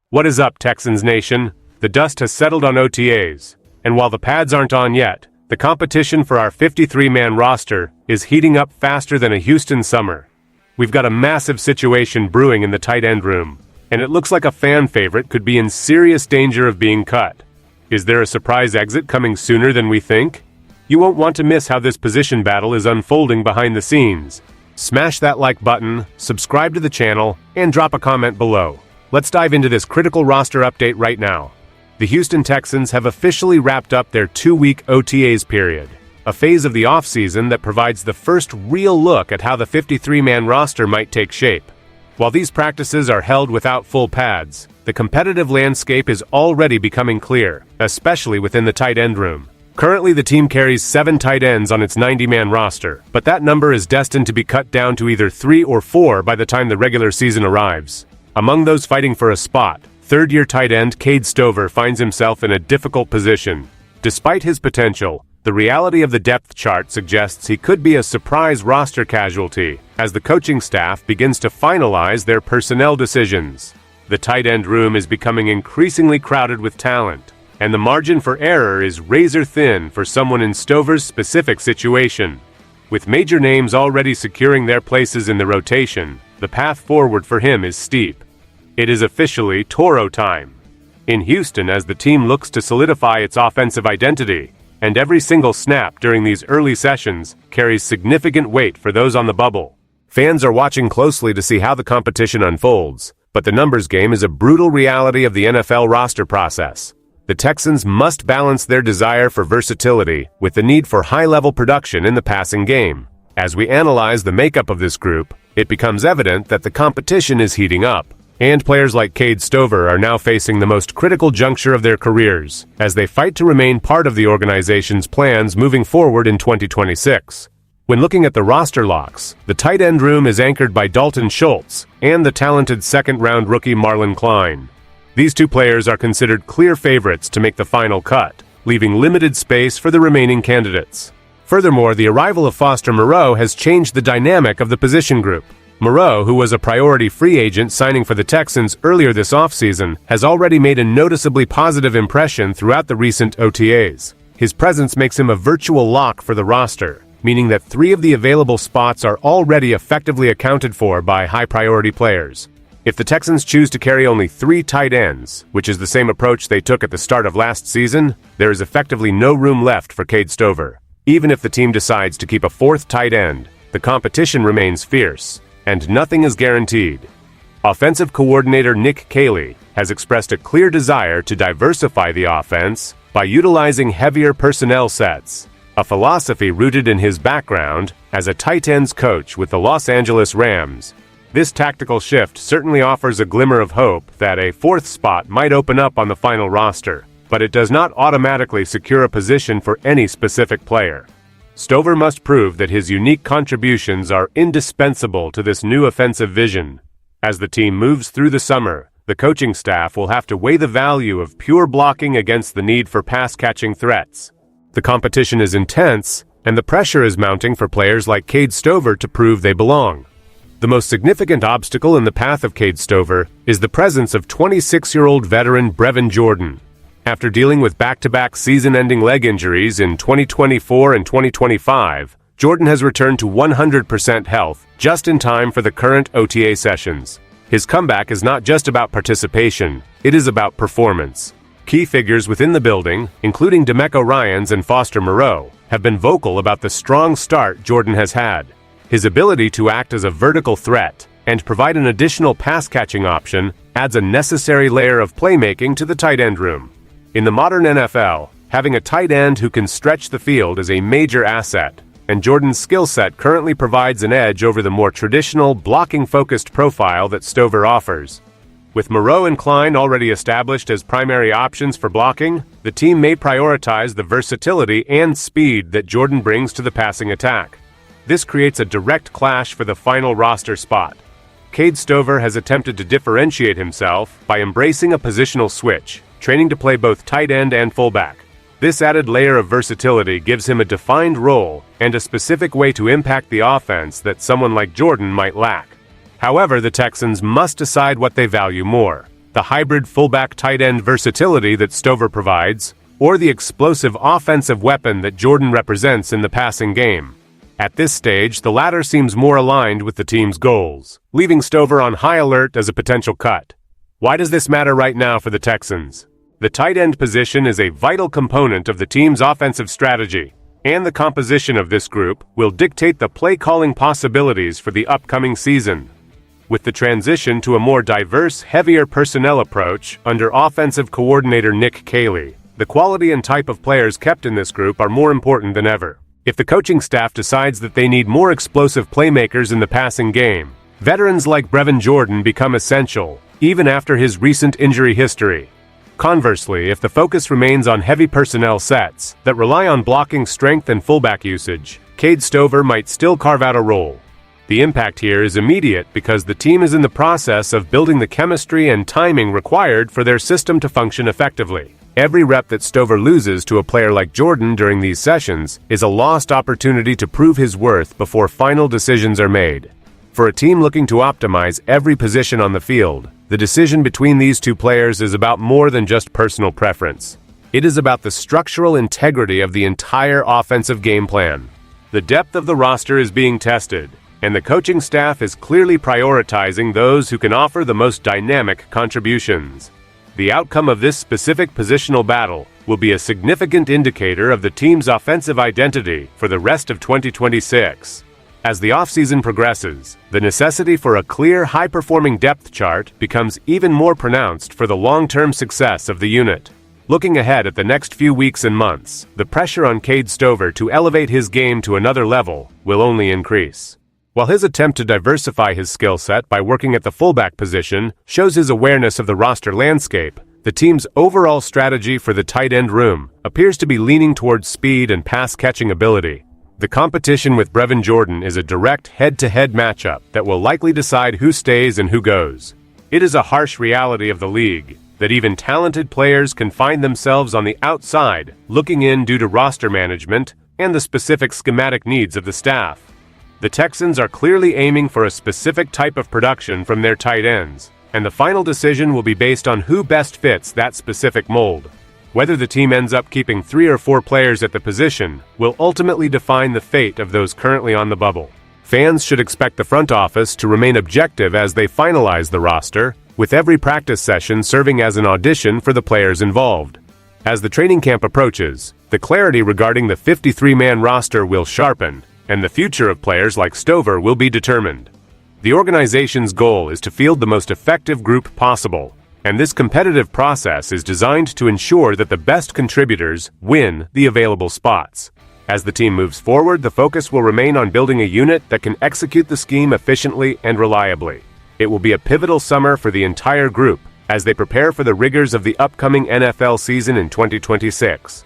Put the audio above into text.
What is up, Texans Nation? The dust has settled on OTAs, and while the pads aren't on yet, the competition for our 53-man roster is heating up faster than a Houston summer. We've got a massive situation brewing in the tight end room, and it looks like a fan favorite could be in serious danger of being cut. Is there a surprise exit coming sooner than we think? You won't want to miss how this position battle is unfolding behind the scenes. Smash that like button, subscribe to the channel, and drop a comment below. Let's dive into this critical roster update right now. The Houston Texans have officially wrapped up their 2-week OTAs period, a phase of the offseason that provides the first real look at how the 53-man roster might take shape. While these practices are held without full pads, the competitive landscape is already becoming clear, especially within the tight end room. Currently, the team carries 7 tight ends on its 90-man roster, but that number is destined to be cut down to either 3 or 4 by the time the regular season arrives. Among those fighting for a spot, third-year tight end Cade Stover finds himself in a difficult position. Despite his potential, the reality of the depth chart suggests he could be a surprise roster casualty as the coaching staff begins to finalize their personnel decisions. The tight end room is becoming increasingly crowded with talent, and the margin for error is razor-thin for someone in Stover's specific situation. With major names already securing their places in the rotation, the path forward for him is steep. It is officially Toro time in Houston as the team looks to solidify its offensive identity, and every single snap during these early sessions carries significant weight for those on the bubble. Fans are watching closely to see how the competition unfolds, but the numbers game is a brutal reality of the NFL roster process. The Texans must balance their desire for versatility with the need for high-level production in the passing game. As we analyze the makeup of this group, it becomes evident that the competition is heating up, and players like Cade Stover are now facing the most critical juncture of their careers as they fight to remain part of the organization's plans moving forward in 2026. When looking at the roster locks, the tight end room is anchored by Dalton Schultz and the talented second-round rookie Marlon Klein. These two players are considered clear favorites to make the final cut, leaving limited space for the remaining candidates. Furthermore, the arrival of Foster Moreau has changed the dynamic of the position group. Moreau, who was a priority free agent signing for the Texans earlier this offseason, has already made a noticeably positive impression throughout the recent OTAs. His presence makes him a virtual lock for the roster, meaning that 3 of the available spots are already effectively accounted for by high-priority players. If the Texans choose to carry only 3 tight ends, which is the same approach they took at the start of last season, there is effectively no room left for Cade Stover. Even if the team decides to keep a 4th tight end, the competition remains fierce, and nothing is guaranteed. Offensive coordinator Nick Caley has expressed a clear desire to diversify the offense by utilizing heavier personnel sets, a philosophy rooted in his background as a tight ends coach with the Los Angeles Rams. This tactical shift certainly offers a glimmer of hope that a 4th spot might open up on the final roster, but it does not automatically secure a position for any specific player. Stover must prove that his unique contributions are indispensable to this new offensive vision. As the team moves through the summer, the coaching staff will have to weigh the value of pure blocking against the need for pass-catching threats. The competition is intense, and the pressure is mounting for players like Cade Stover to prove they belong. The most significant obstacle in the path of Cade Stover is the presence of 26-year-old veteran Brevin Jordan. After dealing with back-to-back season-ending leg injuries in 2024 and 2025, Jordan has returned to 100% health just in time for the current OTA sessions. His comeback is not just about participation, it is about performance. Key figures within the building, including DeMeco Ryans and Foster Moreau, have been vocal about the strong start Jordan has had. His ability to act as a vertical threat and provide an additional pass-catching option adds a necessary layer of playmaking to the tight end room. In the modern NFL, having a tight end who can stretch the field is a major asset, and Jordan's skill set currently provides an edge over the more traditional, blocking-focused profile that Stover offers. With Moreau and Klein already established as primary options for blocking, the team may prioritize the versatility and speed that Jordan brings to the passing attack. This creates a direct clash for the final roster spot. Cade Stover has attempted to differentiate himself by embracing a positional switch, training to play both tight end and fullback. This added layer of versatility gives him a defined role and a specific way to impact the offense that someone like Jordan might lack. However, the Texans must decide what they value more, the hybrid fullback tight end versatility that Stover provides, or the explosive offensive weapon that Jordan represents in the passing game. At this stage, the latter seems more aligned with the team's goals, leaving Stover on high alert as a potential cut. Why does this matter right now for the Texans? The tight end position is a vital component of the team's offensive strategy, and the composition of this group will dictate the play-calling possibilities for the upcoming season. With the transition to a more diverse, heavier personnel approach under offensive coordinator Nick Caley, the quality and type of players kept in this group are more important than ever. If the coaching staff decides that they need more explosive playmakers in the passing game, veterans like Brevin Jordan become essential, even after his recent injury history. Conversely, if the focus remains on heavy personnel sets that rely on blocking strength and fullback usage, Cade Stover might still carve out a role. The impact here is immediate because the team is in the process of building the chemistry and timing required for their system to function effectively. Every rep that Stover loses to a player like Jordan during these sessions is a lost opportunity to prove his worth before final decisions are made. For a team looking to optimize every position on the field, the decision between these two players is about more than just personal preference. It is about the structural integrity of the entire offensive game plan. The depth of the roster is being tested, and the coaching staff is clearly prioritizing those who can offer the most dynamic contributions. The outcome of this specific positional battle will be a significant indicator of the team's offensive identity for the rest of 2026. As the offseason progresses, the necessity for a clear, high-performing depth chart becomes even more pronounced for the long-term success of the unit. Looking ahead at the next few weeks and months, the pressure on Cade Stover to elevate his game to another level will only increase. While his attempt to diversify his skill set by working at the fullback position shows his awareness of the roster landscape, the team's overall strategy for the tight end room appears to be leaning towards speed and pass-catching ability. The competition with Brevin Jordan is a direct head-to-head matchup that will likely decide who stays and who goes. It is a harsh reality of the league that even talented players can find themselves on the outside looking in due to roster management and the specific schematic needs of the staff. The Texans are clearly aiming for a specific type of production from their tight ends, and the final decision will be based on who best fits that specific mold. Whether the team ends up keeping 3 or 4 players at the position will ultimately define the fate of those currently on the bubble. Fans should expect the front office to remain objective as they finalize the roster, with every practice session serving as an audition for the players involved. As the training camp approaches, the clarity regarding the 53-man roster will sharpen, and the future of players like Stover will be determined. The organization's goal is to field the most effective group possible, and this competitive process is designed to ensure that the best contributors win the available spots. As the team moves forward, the focus will remain on building a unit that can execute the scheme efficiently and reliably. It will be a pivotal summer for the entire group as they prepare for the rigors of the upcoming NFL season in 2026.